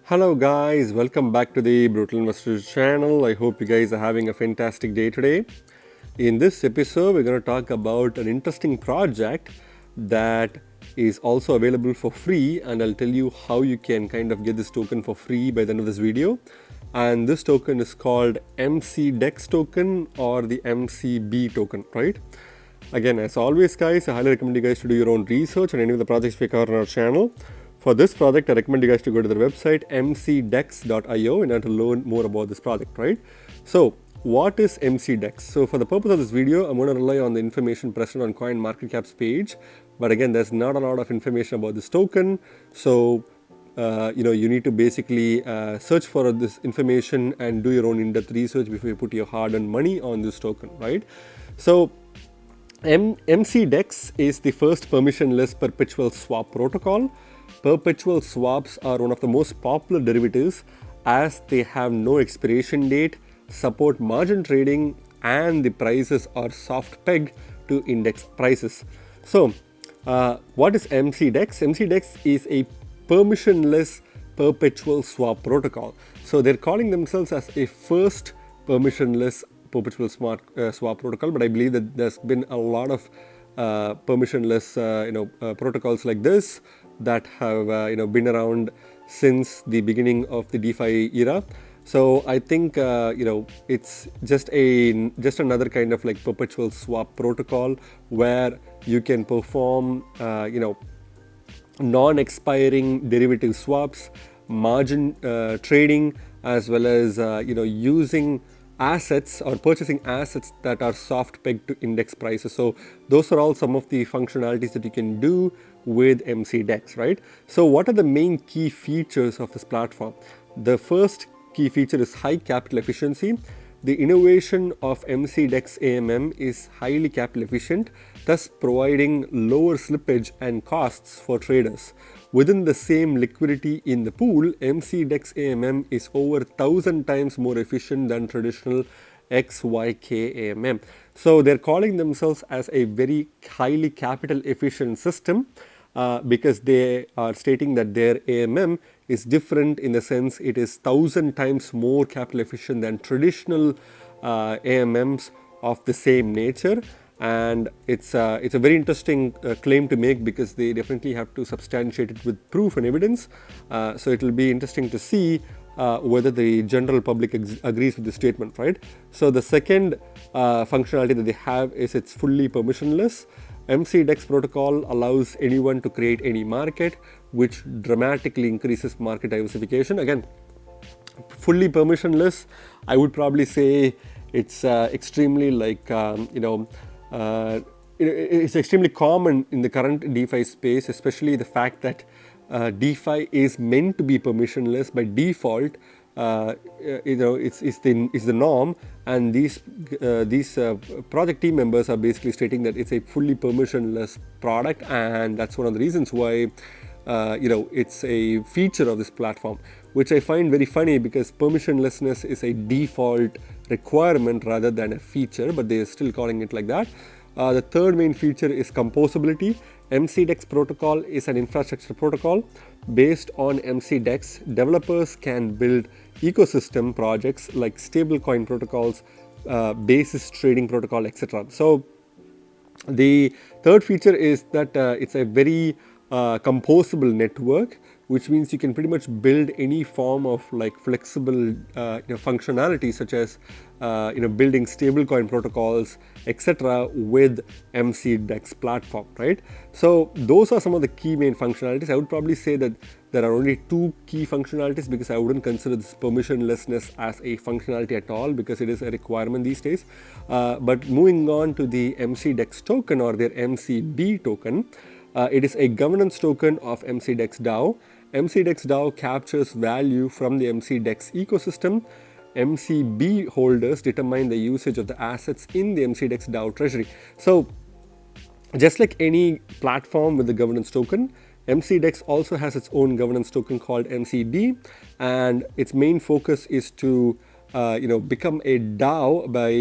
Hello guys, welcome back to the Brutal Investors channel. I hope you guys are having a fantastic day today. In this episode, we're going to talk about an interesting project that is also available for free, and I'll tell you how you can kind of get this token for free by the end of this video. And this token is called MCDEX token or the MCB token, right? Again, as always guys, I highly recommend you guys to do your own research on any of the projects we cover on our channel. For this project, I recommend you guys to go to their website mcdex.io in order to learn more about this project, right? So, what is MCDEX? So, for the purpose of this video, I'm going to rely on the information present on CoinMarketCap's page. But again, there's not a lot of information about this token. So, you need to basically search for this information and do your own in-depth research before you put your hard-earned money on this token, right? So, MCDEX is the first permissionless perpetual swap protocol. Perpetual swaps are one of the most popular derivatives as they have no expiration date, support margin trading, and the prices are soft pegged to index prices. So, what is MCDEX? MCDEX is a permissionless perpetual swap protocol. So, they're calling themselves as a first permissionless perpetual swap protocol, but I believe that there's been a lot of permissionless protocols like this that have been around since the beginning of the DeFi era. So I think it's just another kind of like perpetual swap protocol where you can perform non-expiring derivative swaps, margin trading, as well as using assets or purchasing assets that are soft pegged to index prices. So those are all some of the functionalities that you can do with MCDEX, right? So what are the main key features of this platform? The first key feature is high capital efficiency. The innovation of MCDEX AMM is highly capital efficient, thus providing lower slippage and costs for traders. Within the same liquidity in the pool, MCDEX AMM is over 1,000 times more efficient than traditional XYK AMM. So they're calling themselves as a very highly capital efficient system because they are stating that their AMM is different in the sense it is 1,000 times more capital efficient than traditional AMMs of the same nature. And it's a very interesting claim to make because they definitely have to substantiate it with proof and evidence. So it will be interesting to see whether the general public agrees with the statement, right? So the second functionality that they have is it's fully permissionless. MCDEX protocol allows anyone to create any market, which dramatically increases market diversification. Again, fully permissionless, I would probably say it's extremely it's extremely common in the current DeFi space, especially the fact that DeFi is meant to be permissionless by default. It's the norm, and these project team members are basically stating that it's a fully permissionless product, and that's one of the reasons why it's a feature of this platform, which I find very funny because permissionlessness is a default requirement rather than a feature, but they are still calling it like that. The third main feature is composability. MCDEX protocol is an infrastructure protocol. Based on MCDEX, developers can build ecosystem projects like stablecoin protocols, basis trading protocol, etc. So the third feature is that it's a very composable network, which means you can pretty much build any form of like flexible functionality such as building stablecoin protocols, etc. with MCDEX platform, right? So those are some of the key main functionalities. I would probably say that there are only two key functionalities because I wouldn't consider this permissionlessness as a functionality at all because it is a requirement these days. But moving on to the MCDEX token or their MCB token, it is a governance token of MCDEX DAO. MCDEX DAO captures value from the MCDEX ecosystem. MCB holders determine the usage of the assets in the MCDEX DAO treasury. So, just like any platform with the governance token, MCDEX also has its own governance token called MCB, and its main focus is to become a DAO by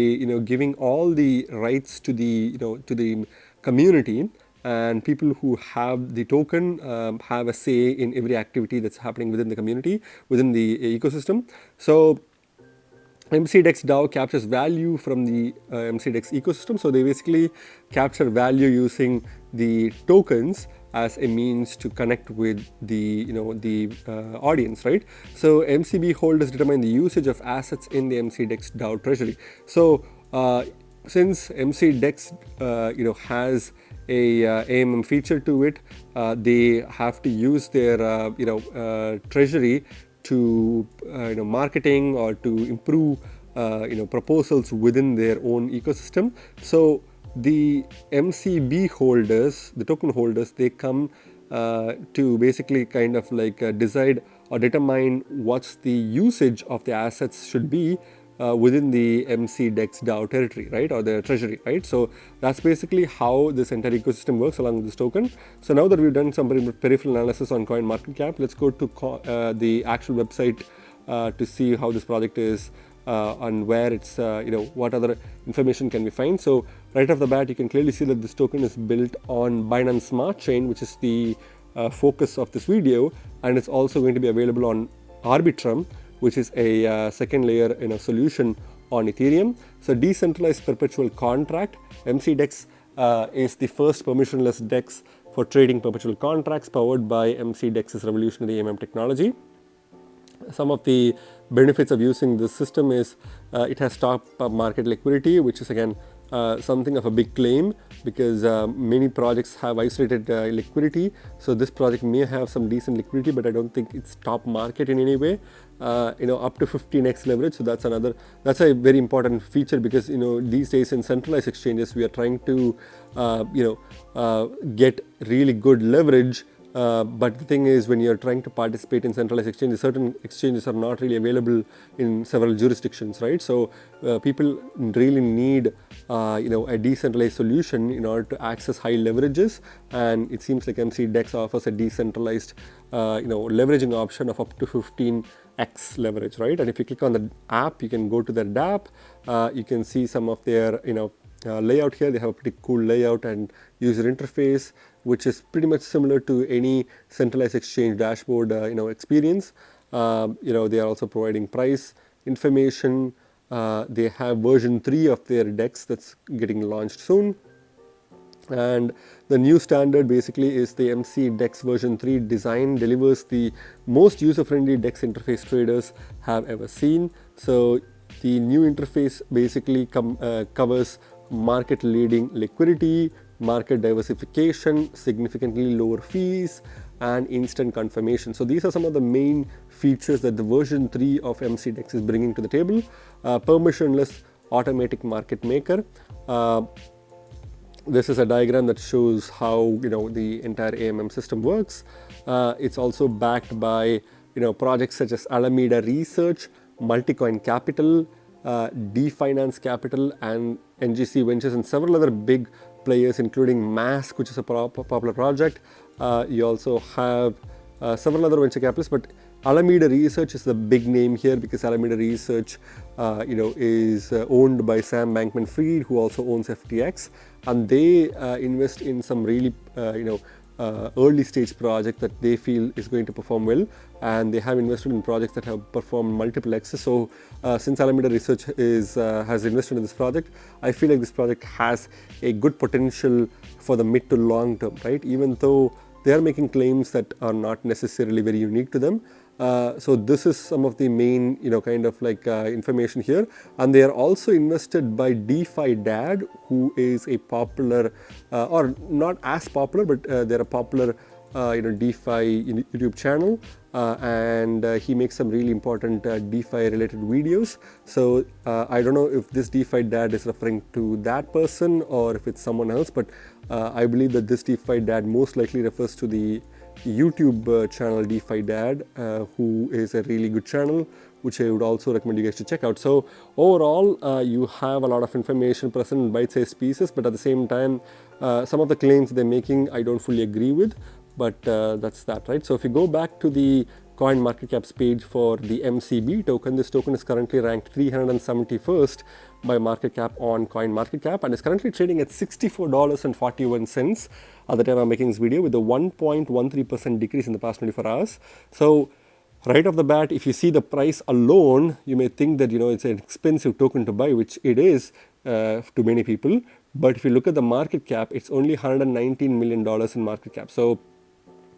giving all the rights to the community and people who have the token have a say in every activity that's happening within the community, within the ecosystem. So MCDEX DAO captures value from the MCDEX ecosystem. So they basically capture value using the tokens as a means to connect with the audience, right? So MCB holders determine the usage of assets in the MCDEX DAO treasury. So since MCDEX has a AMM feature to it, they have to use their treasury to marketing or to improve proposals within their own ecosystem. So the MCB holders, the token holders, they come to basically kind of like decide or determine what's the usage of the assets should be within the MCDEX DAO territory, right, or the treasury, right? So that's basically how this entire ecosystem works along with this token. So now that we've done some peripheral analysis on CoinMarketCap, let's go to the actual website to see how this project is and where it's, what other information can we find. So right off the bat, you can clearly see that this token is built on Binance Smart Chain, which is the focus of this video, and it's also going to be available on Arbitrum, which is a second layer solution on Ethereum. So decentralized perpetual contract, MCDEX is the first permissionless DEX for trading perpetual contracts powered by MCDEX's revolutionary AMM technology. Some of the benefits of using this system is it has top market liquidity, which is again something of a big claim because many projects have isolated liquidity. So this project may have some decent liquidity, but I don't think it's top market in any way. Up to 15x leverage. So that's a very important feature because these days in centralized exchanges we are trying to get really good leverage. But the thing is, when you're trying to participate in centralized exchanges, certain exchanges are not really available in several jurisdictions, right? So people really need a decentralized solution in order to access high leverages, and it seems like MCDEX offers a decentralized leveraging option of up to 15x leverage, right? And if you click on the app, you can go to their dApp. You can see some of their layout here. They have a pretty cool layout and user interface, which is pretty much similar to any centralized exchange dashboard experience. They are also providing price information. They have version 3 of their DEX that's getting launched soon. And the new standard basically is the MCDEX version 3 design delivers the most user-friendly DEX interface traders have ever seen. So the new interface basically covers market-leading liquidity, market diversification, significantly lower fees, and instant confirmation. So these are some of the main features that the version 3 of MCDEX is bringing to the table. Permissionless automatic market maker. This is a diagram that shows how the entire AMM system works. It's also backed by projects such as Alameda Research, Multicoin Capital, DeFinance Capital, and NGC Ventures, and several other big players, including Mask, which is a popular project. You also have several other venture capitalists, but Alameda Research is the big name here because Alameda Research, is owned by Sam Bankman-Fried, who also owns FTX, and they invest in some really, early stage project that they feel is going to perform well, and they have invested in projects that have performed multiple X's. So since Alameda Research has invested in this project, I feel like this project has a good potential for the mid to long term, right? Even though they are making claims that are not necessarily very unique to them. So this is some of the main, information here. And they are also invested by DeFi Dad, who is a popular, or not as popular, but they're a popular, DeFi YouTube channel. And he makes some really important DeFi related videos. So I don't know if this DeFi Dad is referring to that person or if it's someone else, but I believe that this DeFi Dad most likely refers to the YouTube channel DeFi Dad, who is a really good channel, which I would also recommend you guys to check out. So overall, you have a lot of information present in bite-sized pieces, but at the same time, some of the claims they're making I don't fully agree with, but that's that, right? So if you go back to the coin market caps page for the MCB token. This token is currently ranked 371st by market cap on coin market cap and is currently trading at $64.41 at the time I'm making this video, with a 1.13% decrease in the past 24 hours. So right off the bat, if you see the price alone, you may think that it's an expensive token to buy, which it is to many people. But if you look at the market cap, it's only $119 million in market cap. So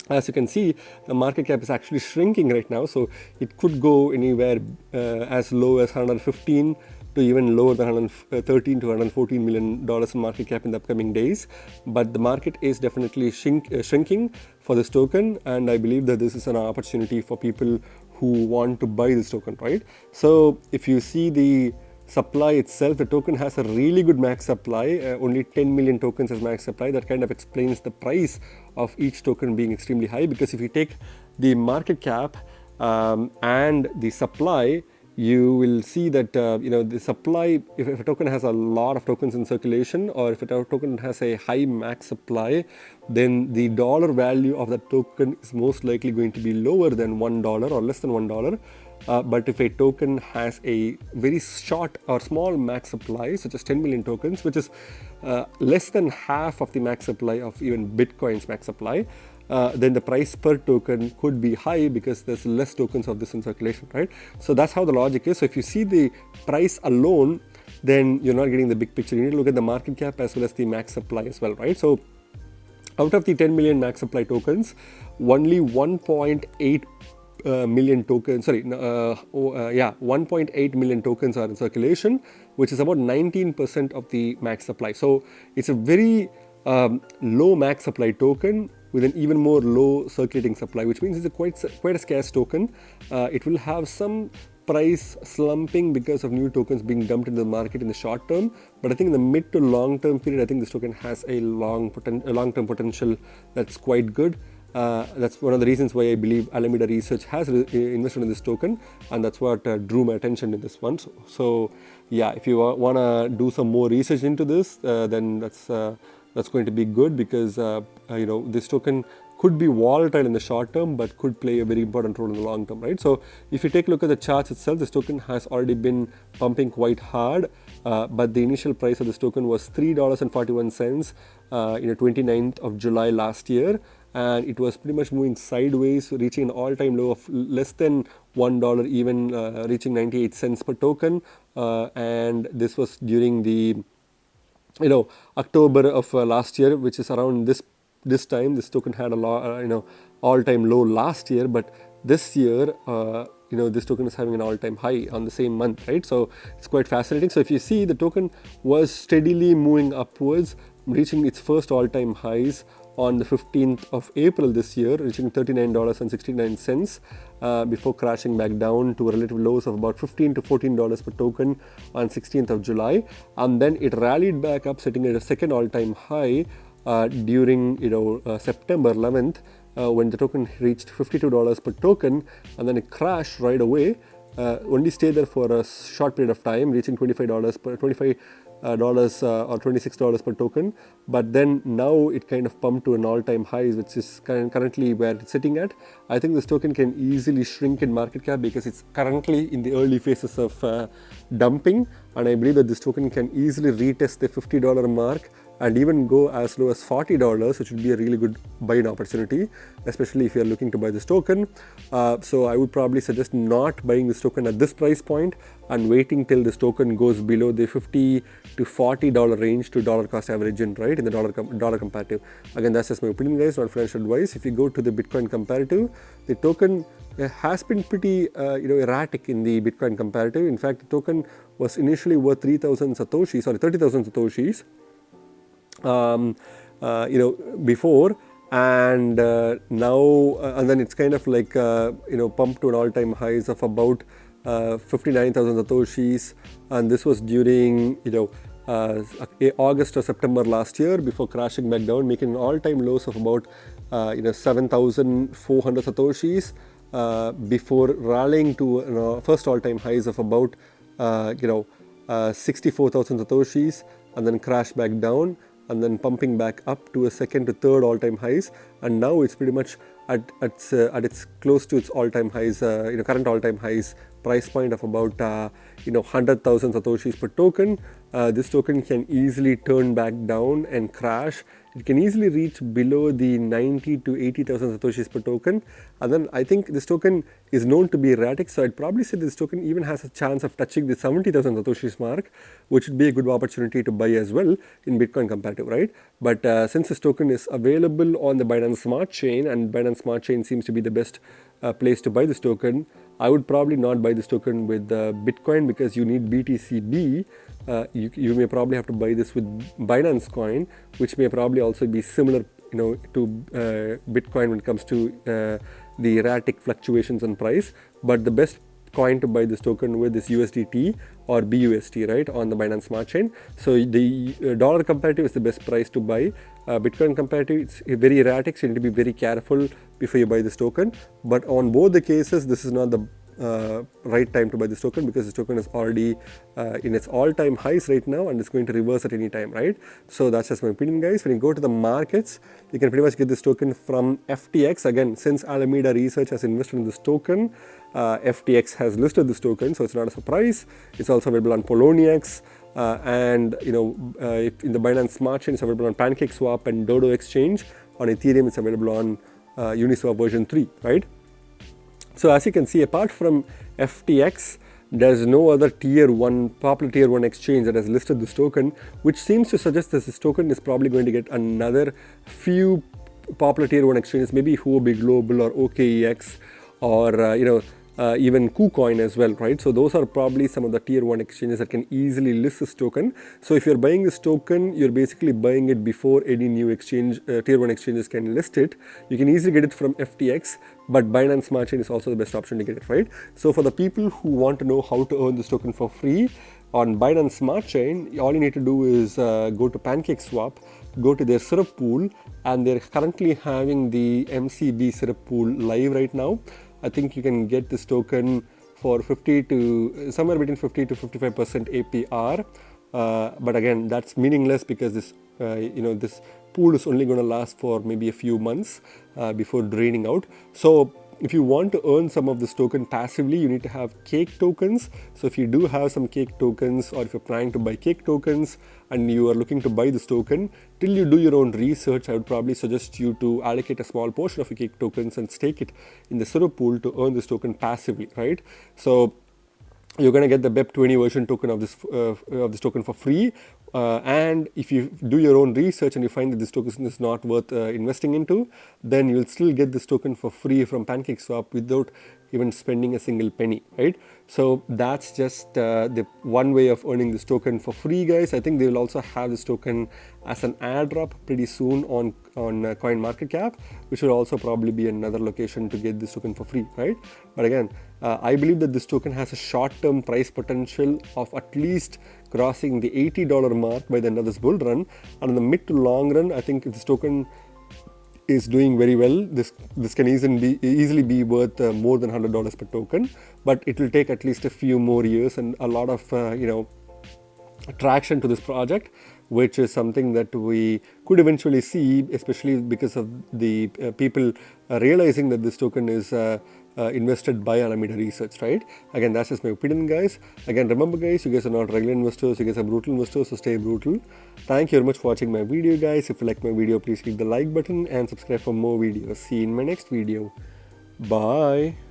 as you can see, the market cap is actually shrinking right now. So it could go anywhere as low as 115 to even lower than 113 to 114 million dollars in market cap in the upcoming days. But the market is definitely shrinking for this token, and I believe that this is an opportunity for people who want to buy this token, right? So if you see the supply itself, the token has a really good max supply, only 10 million tokens as max supply. That kind of explains the price of each token being extremely high, because if you take the market cap and the supply, you will see that the supply, if a token has a lot of tokens in circulation, or if a token has a high max supply, then the dollar value of that token is most likely going to be lower than $1 or less than $1. But if a token has a very short or small max supply, such as 10 million tokens, which is less than half of the max supply of even Bitcoin's max supply, then the price per token could be high because there's less tokens of this in circulation, right? So that's how the logic is. So if you see the price alone, then you're not getting the big picture. You need to look at the market cap as well as the max supply as well, right? So out of the 10 million max supply tokens, only 1.8 million tokens, 1.8 million tokens are in circulation, which is about 19% of the max supply. So it's a very low max supply token with an even more low circulating supply, which means it's quite a scarce token. It will have some price slumping because of new tokens being dumped into the market in the short term, but I think in the mid to long term period, I think this token has a long-term potential that's quite good. That's one of the reasons why I believe Alameda Research has invested in this token, and that's what drew my attention in this one. So yeah, if you want to do some more research into this, then that's going to be good, because this token could be volatile in the short term, but could play a very important role in the long term, right? So if you take a look at the charts itself, this token has already been pumping quite hard, but the initial price of this token was $3.41 29th of July last year, and it was pretty much moving sideways, reaching an all-time low of less than $1, even reaching 98 cents per token, and this was during the October of last year, which is around this time. This token had a all-time low last year, but this year this token is having an all-time high on the same month, right? So it's quite fascinating. So if you see, the token was steadily moving upwards, reaching its first all-time highs on the 15th of April this year, reaching $39.69 before crashing back down to relative lows of about $15 to $14 per token on 16th of July. And then it rallied back up, setting at a second all-time high during September 11th, when the token reached $52 per token, and then it crashed right away. Only stayed there for a short period of time, reaching $25 or $26 per token, but then now it kind of pumped to an all-time high, which is currently where it's sitting at. I think this token can easily shrink in market cap because it's currently in the early phases of dumping, and I believe that this token can easily retest the $50 mark and even go as low as $40, which would be a really good buying opportunity, especially if you are looking to buy this token. So I would probably suggest not buying this token at this price point and waiting till this token goes below the $50 to $40 range to dollar cost average in the dollar comparative. Again, that's just my opinion, guys, not financial advice. If you go to the Bitcoin comparative, the token has been pretty erratic in the Bitcoin comparative. In fact, the token was initially worth 30,000 satoshis before, and now and then it's kind of like pumped to an all-time highs of about 59,000 satoshis, and this was during August or September last year, before crashing back down, making an all-time lows of about 7,400 satoshis before rallying to first all-time highs of about 64,000 satoshis, and then crash back down. and then pumping back up to a second to third all-time highs, and now it's pretty much at its close to its all-time highs, current all-time highs price point of about 100,000 satoshis per token. This token can easily turn back down and crash. It can easily reach below the 90 to 80,000 satoshis per token, and then I think this token is known to be erratic, so I'd probably say this token even has a chance of touching the 70,000 satoshis mark, which would be a good opportunity to buy as well in Bitcoin comparative, right? But since this token is available on the Binance Smart Chain, and Binance Smart Chain seems to be the best place to buy this token, I would probably not buy this token with Bitcoin, because you need BTCB. You may probably have to buy this with Binance Coin, which may probably also be similar, to Bitcoin when it comes to the erratic fluctuations in price. But the best coin to buy this token with is USDT or BUSD, right, on the Binance Smart Chain. So the dollar comparative is the best price to buy. Bitcoin comparative, it's very erratic, so you need to be very careful before you buy this token. But on both the cases, this is not the right time to buy this token, because this token is already in its all-time highs right now, and it's going to reverse at any time, right? So that's just my opinion, guys. When you go to the markets, you can pretty much get this token from FTX. Again, since Alameda Research has invested in this token, FTX has listed this token, so it's not a surprise. It's also available on Poloniex, and in the Binance Smart Chain, it's available on PancakeSwap and Dodo Exchange. On Ethereum, it's available on Uniswap version 3, right? So as you can see, apart from FTX, there's no other popular tier 1 exchange that has listed this token, which seems to suggest that this token is probably going to get another few popular tier 1 exchanges, maybe Huobi Global or OKEX, or even KuCoin as well, right? So those are probably some of the tier 1 exchanges that can easily list this token. So if you're buying this token, you're basically buying it before any new exchange, tier 1 exchanges can list it. You can easily get it from FTX, but Binance Smart Chain is also the best option to get it, right? So for the people who want to know how to earn this token for free on Binance Smart Chain, all you need to do is go to PancakeSwap, go to their syrup pool, and they're currently having the MCB syrup pool live right now. I think you can get this token for somewhere between 50 to 55% APR. But again, that's meaningless, because this this pool is only going to last for maybe a few months before draining out. So if you want to earn some of this token passively, you need to have cake tokens. So if you do have some cake tokens, or if you're planning to buy cake tokens and you are looking to buy this token, till you do your own research, I would probably suggest you to allocate a small portion of your cake tokens and stake it in the syrup pool to earn this token passively, right? So you're going to get the BEP20 version token of this token for free. And if you do your own research and you find that this token is not worth investing into, then you'll still get this token for free from PancakeSwap without even spending a single penny, right? So that's just the one way of earning this token for free, guys. I think they will also have this token as an airdrop pretty soon on CoinMarketCap, which will also probably be another location to get this token for free, right? But again, I believe that this token has a short-term price potential of at least crossing the $80 mark by the end of this bull run, and in the mid to long run, I think if this token is doing very well, this can easily be worth more than $100 per token, but it will take at least a few more years and a lot of traction to this project, which is something that we could eventually see, especially because of the people realizing that this token is invested by Alameda Research, right? Again, that's just my opinion, guys. Again, remember, guys, you guys are not regular investors, you guys are brutal investors, so stay brutal. Thank you very much for watching my video, guys. If you like my video, please click the like button and subscribe for more videos. See you in my next video. Bye.